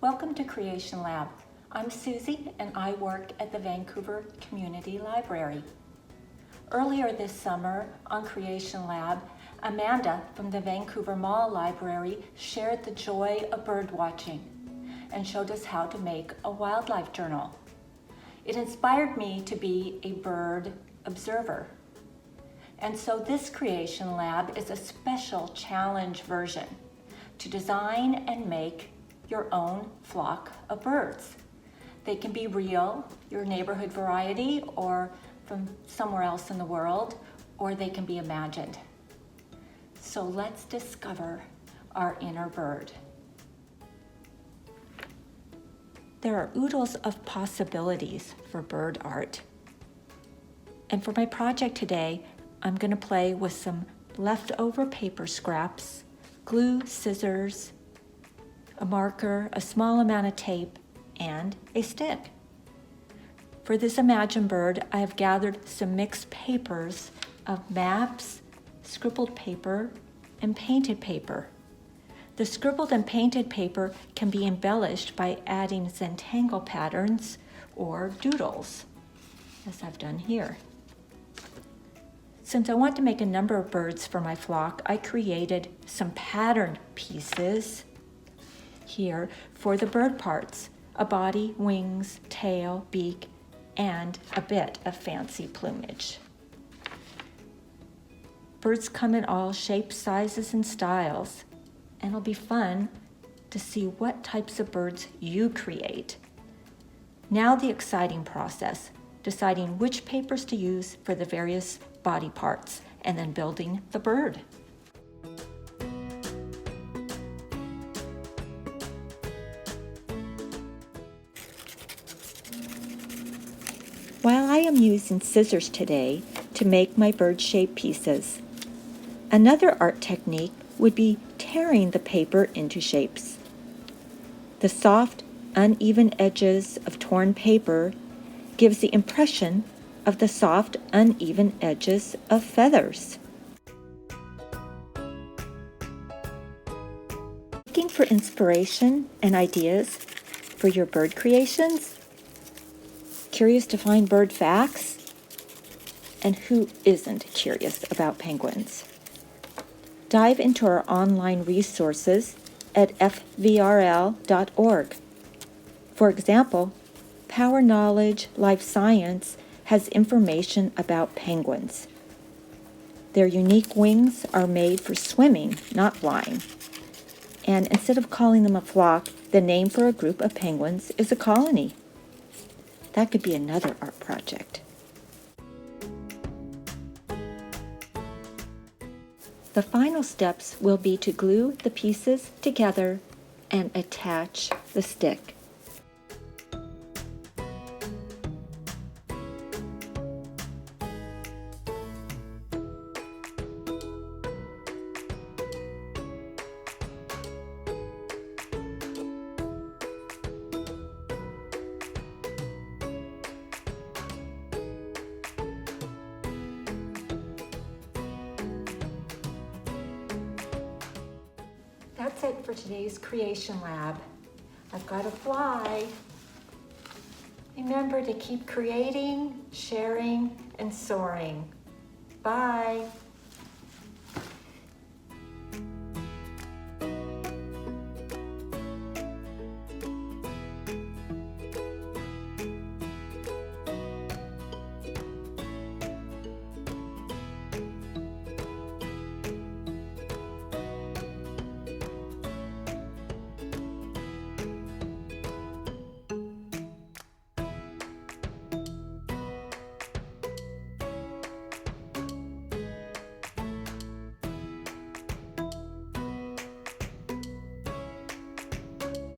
Welcome to Creation Lab. I'm Susie and I work at the Vancouver Community Library. Earlier this summer on Creation Lab, Amanda from the Vancouver Mall Library shared the joy of bird watching and showed us how to make a wildlife journal. It inspired me to be a bird observer. And so this Creation Lab is a special challenge version to design and make your own flock of birds. They can be real, your neighborhood variety, or from somewhere else in the world, or they can be imagined. So let's discover our inner bird. There are oodles of possibilities for bird art. And for my project today, I'm going to play with some leftover paper scraps, glue, scissors, a marker, a small amount of tape, and a stick. For this Imagine bird, I have gathered some mixed papers of maps, scribbled paper, and painted paper. The scribbled and painted paper can be embellished by adding Zentangle patterns or doodles, as I've done here. Since I want to make a number of birds for my flock, I created some pattern pieces here for the bird parts: a body, wings, tail, beak, and a bit of fancy plumage. Birds come in all shapes, sizes, and styles, and it'll be fun to see what types of birds you create. Now the exciting process, deciding which papers to use for the various body parts, and then building the bird. While I am using scissors today to make my bird-shaped pieces, another art technique would be tearing the paper into shapes. The soft, uneven edges of torn paper gives the impression of the soft, uneven edges of feathers. Looking for inspiration and ideas for your bird creations? Curious to find bird facts? And who isn't curious about penguins? Dive into our online resources at fvrl.org. For example, Power Knowledge Life Science has information about penguins. Their unique wings are made for swimming, not flying. And instead of calling them a flock, the name for a group of penguins is a colony. That could be another art project. The final steps will be to glue the pieces together and attach the stick. That's it for today's Creation Lab. I've got to fly. Remember to keep creating, sharing, and soaring. Bye.